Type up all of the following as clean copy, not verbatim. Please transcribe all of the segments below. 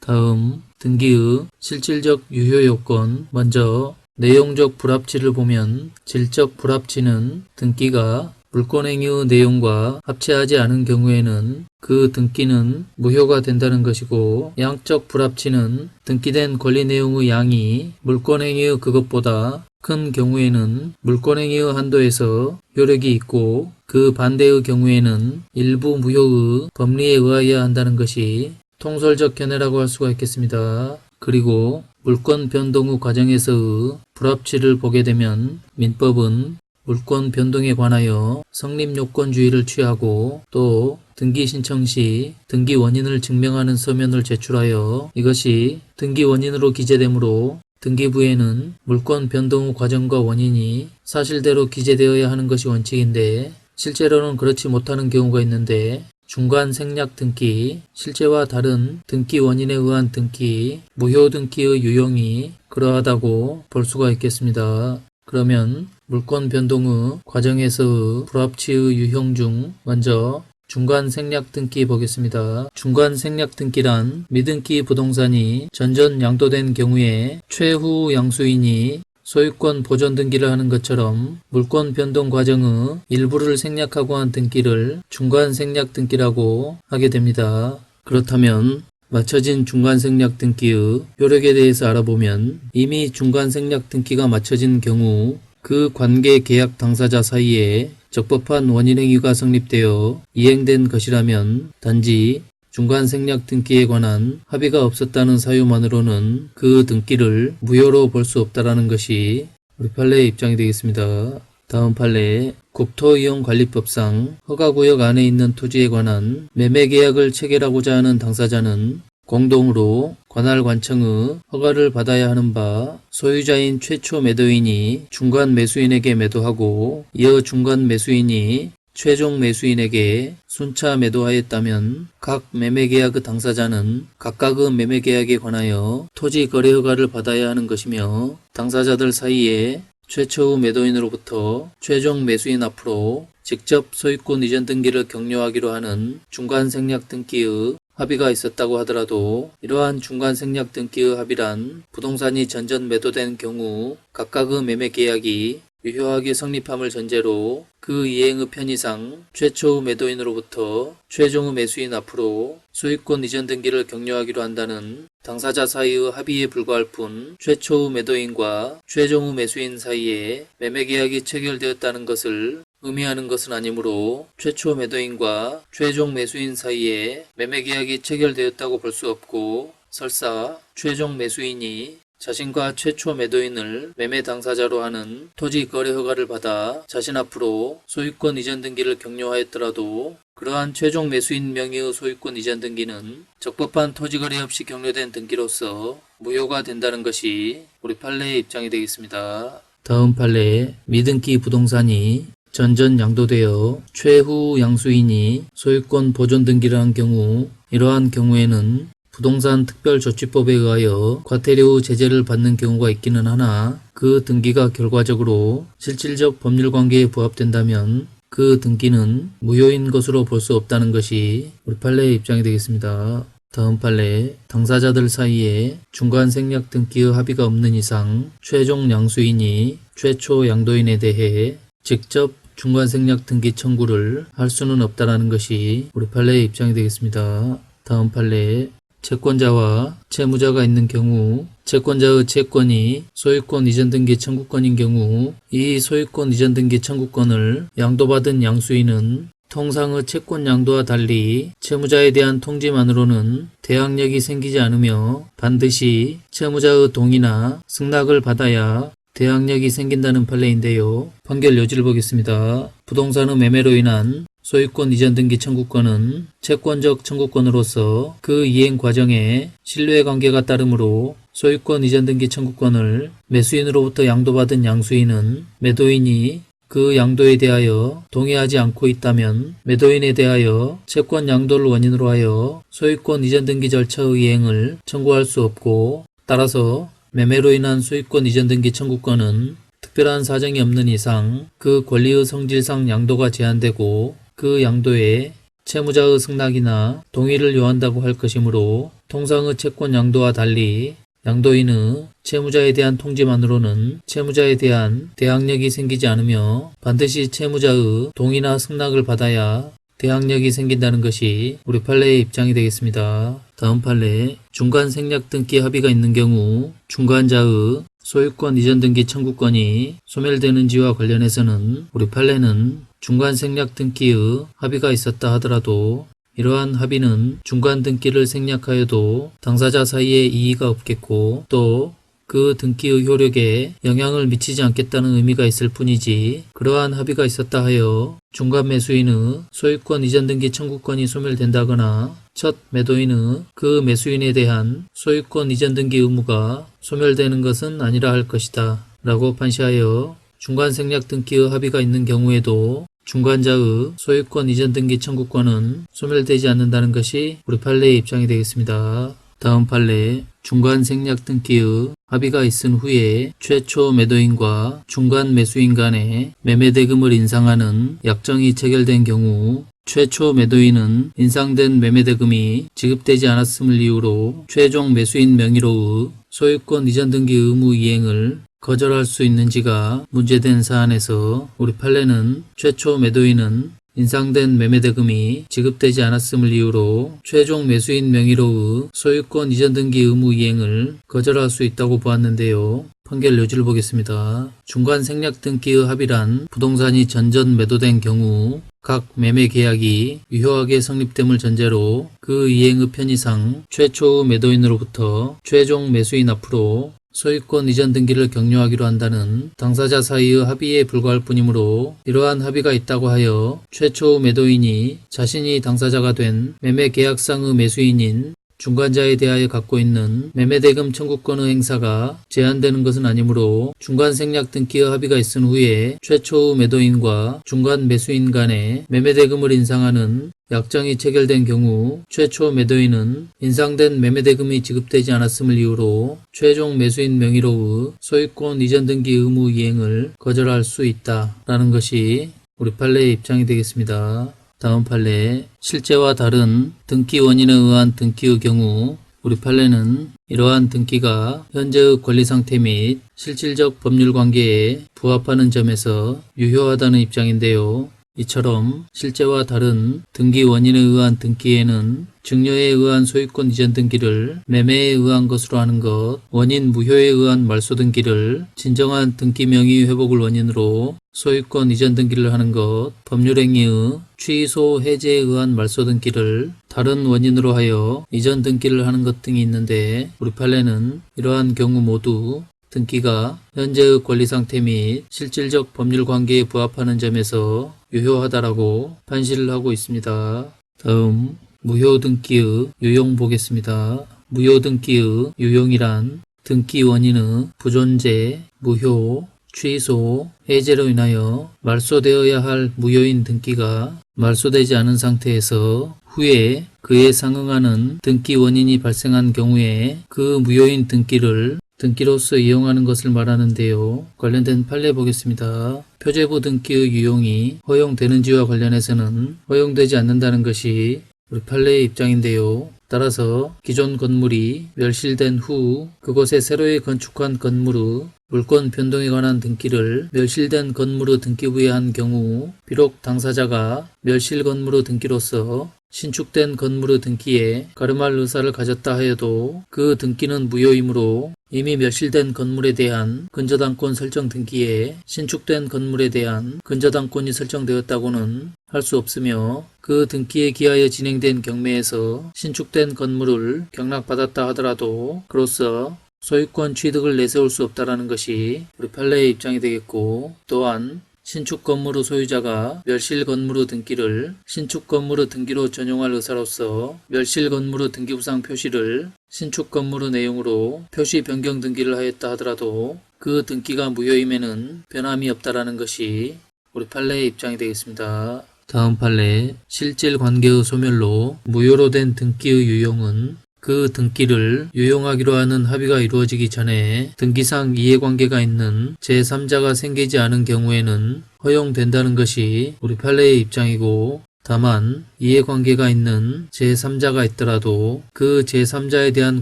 다음 등기의 실질적 유효요건. 먼저 내용적 불합치를 보면 질적 불합치는 등기가 물권행위의 내용과 합치하지 않은 경우에는 그 등기는 무효가 된다는 것이고, 양적 불합치는 등기된 권리 내용의 양이 물권행위의 그것보다 큰 경우에는 물권행위의 한도에서 효력이 있고, 그 반대의 경우에는 일부 무효의 법리에 의하여야 한다는 것이 통설적 견해라고 할 수가 있겠습니다. 그리고 물권 변동 후 과정에서의 불합치를 보게 되면 민법은 물권 변동에 관하여 성립요건주의를 취하고, 또 등기 신청 시 등기 원인을 증명하는 서면을 제출하여 이것이 등기 원인으로 기재되므로 등기부에는 물권 변동 후 과정과 원인이 사실대로 기재되어야 하는 것이 원칙인데, 실제로는 그렇지 못하는 경우가 있는데, 중간 생략 등기, 실제와 다른 등기 원인에 의한 등기, 무효 등기의 유형이 그러하다고 볼 수가 있겠습니다. 그러면 물권 변동의 과정에서의 불합치의 유형 중 먼저 중간 생략 등기 보겠습니다. 중간 생략 등기란 미등기 부동산이 전전 양도된 경우에 최후 양수인이 소유권 보존 등기를 하는 것처럼 물권 변동 과정의 일부를 생략하고 한 등기를 중간 생략 등기라고 하게 됩니다. 그렇다면 맞춰진 중간 생략 등기의 효력에 대해서 알아보면, 이미 중간 생략 등기가 맞춰진 경우 그 관계 계약 당사자 사이에 적법한 원인행위가 성립되어 이행된 것이라면 단지 중간 생략 등기에 관한 합의가 없었다는 사유만으로는 그 등기를 무효로 볼 수 없다라는 것이 우리 판례의 입장이 되겠습니다. 다음 판례, 국토이용관리법상 허가구역 안에 있는 토지에 관한 매매계약을 체결하고자 하는 당사자는 공동으로 관할관청의 허가를 받아야 하는 바, 소유자인 최초 매도인이 중간 매수인에게 매도하고 이어 중간 매수인이 최종 매수인에게 순차 매도하였다면 각 매매계약의 당사자는 각각의 매매계약에 관하여 토지 거래 허가를 받아야 하는 것이며, 당사자들 사이에 최초의 매도인으로부터 최종 매수인 앞으로 직접 소유권 이전 등기를 격려하기로 하는 중간 생략 등기의 합의가 있었다고 하더라도, 이러한 중간 생략 등기의 합의란 부동산이 전전 매도된 경우 각각의 매매계약이 유효하게 성립함을 전제로 그 이행의 편의상 최초 매도인으로부터 최종의 매수인 앞으로 소유권 이전 등기를 격려하기로 한다는 당사자 사이의 합의에 불과할 뿐, 최초 매도인과 최종의 매수인 사이에 매매계약이 체결되었다는 것을 의미하는 것은 아니므로 최초 매도인과 최종 매수인 사이에 매매계약이 체결되었다고 볼 수 없고, 설사 최종 매수인이 자신과 최초 매도인을 매매 당사자로 하는 토지 거래 허가를 받아 자신 앞으로 소유권 이전 등기를 격려하였더라도 그러한 최종 매수인 명의의 소유권 이전 등기는 적법한 토지 거래 없이 격려된 등기로서 무효가 된다는 것이 우리 판례의 입장이 되겠습니다. 다음 판례, 미등기 부동산이 전전 양도되어 최후 양수인이 소유권 보존 등기를 한 경우, 이러한 경우에는 부동산 특별조치법에 의하여 과태료 제재를 받는 경우가 있기는 하나, 그 등기가 결과적으로 실질적 법률관계에 부합된다면 그 등기는 무효인 것으로 볼 수 없다는 것이 우리 판례의 입장이 되겠습니다. 다음 판례, 당사자들 사이에 중간 생략 등기의 합의가 없는 이상 최종 양수인이 최초 양도인에 대해 직접 중간 생략 등기 청구를 할 수는 없다라는 것이 우리 판례의 입장이 되겠습니다. 다음 판례, 채권자와 채무자가 있는 경우 채권자의 채권이 소유권 이전 등기 청구권인 경우 이 소유권 이전 등기 청구권을 양도받은 양수인은 통상의 채권 양도와 달리 채무자에 대한 통지만으로는 대항력이 생기지 않으며 반드시 채무자의 동의나 승낙을 받아야 대항력이 생긴다는 판례인데요. 판결 요지를 보겠습니다. 부동산의 매매로 인한 소유권 이전 등기 청구권은 채권적 청구권으로서 그 이행 과정에 신뢰관계가 따르므로 소유권 이전 등기 청구권을 매수인으로부터 양도받은 양수인은 매도인이 그 양도에 대하여 동의하지 않고 있다면 매도인에 대하여 채권 양도를 원인으로 하여 소유권 이전 등기 절차의 이행을 청구할 수 없고, 따라서 매매로 인한 소유권 이전 등기 청구권은 특별한 사정이 없는 이상 그 권리의 성질상 양도가 제한되고 그 양도에 채무자의 승낙이나 동의를 요한다고 할 것이므로 통상의 채권 양도와 달리 양도인의 채무자에 대한 통지만으로는 채무자에 대한 대항력이 생기지 않으며 반드시 채무자의 동의나 승낙을 받아야 대항력이 생긴다는 것이 우리 판례의 입장이 되겠습니다. 다음 판례, 중간 생략 등기 합의가 있는 경우 중간자의 소유권 이전 등기 청구권이 소멸되는지와 관련해서는 우리 판례는 중간 생략 등기의 합의가 있었다 하더라도 이러한 합의는 중간 등기를 생략하여도 당사자 사이에 이의가 없겠고 또 그 등기의 효력에 영향을 미치지 않겠다는 의미가 있을 뿐이지 그러한 합의가 있었다 하여 중간 매수인의 소유권 이전 등기 청구권이 소멸된다거나 첫 매도인의 그 매수인에 대한 소유권 이전 등기 의무가 소멸되는 것은 아니라 할 것이다 라고 판시하여 중간 생략 등기의 합의가 있는 경우에도 중간자의 소유권 이전 등기 청구권은 소멸되지 않는다는 것이 우리 판례의 입장이 되겠습니다. 다음 판례, 중간 생략 등기의 합의가 있은 후에 최초 매도인과 중간 매수인 간에 매매대금을 인상하는 약정이 체결된 경우 최초 매도인은 인상된 매매대금이 지급되지 않았음을 이유로 최종 매수인 명의로의 소유권 이전 등기 의무 이행을 거절할 수 있는지가 문제된 사안에서 우리 판례는 최초 매도인은 인상된 매매대금이 지급되지 않았음을 이유로 최종 매수인 명의로의 소유권 이전 등기 의무 이행을 거절할 수 있다고 보았는데요. 판결 요지를 보겠습니다. 중간 생략 등기의 합의란 부동산이 전전 매도된 경우 각 매매 계약이 유효하게 성립됨을 전제로 그 이행의 편의상 최초 매도인으로부터 최종 매수인 앞으로 소유권 이전 등기를 격려하기로 한다는 당사자 사이의 합의에 불과할 뿐이므로 이러한 합의가 있다고 하여 최초 매도인이 자신이 당사자가 된 매매 계약상의 매수인인 중간자에 대하여 갖고 있는 매매대금 청구권의 행사가 제한되는 것은 아니므로 중간 생략 등기의 합의가 있은 후에 최초 매도인과 중간 매수인 간에 매매대금을 인상하는 약정이 체결된 경우 최초 매도인은 인상된 매매대금이 지급되지 않았음을 이유로 최종 매수인 명의로의 소유권 이전 등기 의무 이행을 거절할 수 있다라는 것이 우리 판례의 입장이 되겠습니다. 다음 판례, 실제와 다른 등기 원인에 의한 등기의 경우 우리 판례는 이러한 등기가 현재의 권리 상태 및 실질적 법률 관계에 부합하는 점에서 유효하다는 입장인데요. 이처럼 실제와 다른 등기 원인에 의한 등기에는 증여에 의한 소유권 이전 등기를 매매에 의한 것으로 하는 것, 원인 무효에 의한 말소 등기를 진정한 등기 명의 회복을 원인으로 소유권 이전 등기를 하는 것, 법률행위의 취소, 해제에 의한 말소 등기를 다른 원인으로 하여 이전 등기를 하는 것 등이 있는데 우리 판례는 이러한 경우 모두 등기가 현재의 권리 상태 및 실질적 법률 관계에 부합하는 점에서 유효하다라고 판시를 하고 있습니다. 다음 무효 등기의 유용 보겠습니다. 무효 등기의 유용이란 등기 원인의 부존재, 무효, 취소, 해제로 인하여 말소되어야 할 무효인 등기가 말소되지 않은 상태에서 후에 그에 상응하는 등기 원인이 발생한 경우에 그 무효인 등기를 등기로서 이용하는 것을 말하는데요. 관련된 판례 보겠습니다. 표제부 등기의 유용이 허용되는지와 관련해서는 허용되지 않는다는 것이 우리 판례의 입장인데요. 따라서 기존 건물이 멸실된 후 그곳에 새로이 건축한 건물의 물권 변동에 관한 등기를 멸실된 건물의 등기부에 한 경우 비록 당사자가 멸실 건물의 등기로서 신축된 건물의 등기에 가름할 의사를 가졌다 하여도 그 등기는 무효이므로 이미 멸실된 건물에 대한 근저당권 설정 등기에 신축된 건물에 대한 근저당권이 설정되었다고는 할 수 없으며 그 등기에 기하여 진행된 경매에서 신축된 건물을 경락받았다 하더라도 그로써 소유권 취득을 내세울 수 없다라는 것이 우리 판례의 입장이 되겠고 또한 신축 건물의 소유자가 멸실 건물의 등기를 신축 건물의 등기로 전용할 의사로서 멸실 건물의 등기부상 표시를 신축 건물의 내용으로 표시 변경 등기를 하였다 하더라도 그 등기가 무효임에는 변함이 없다라는 것이 우리 판례의 입장이 되겠습니다. 다음 판례, 실질 관계의 소멸로 무효로 된 등기의 유용은 그 등기를 유용하기로 하는 합의가 이루어지기 전에 등기상 이해관계가 있는 제3자가 생기지 않은 경우에는 허용된다는 것이 우리 판례의 입장이고 다만 이해관계가 있는 제3자가 있더라도 그 제3자에 대한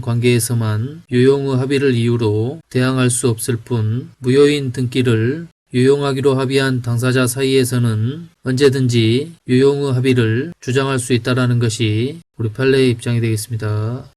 관계에서만 유용의 합의를 이유로 대항할 수 없을 뿐 무효인 등기를 유용하기로 합의한 당사자 사이에서는 언제든지 유용의 합의를 주장할 수 있다는 것이 우리 판례의 입장이 되겠습니다.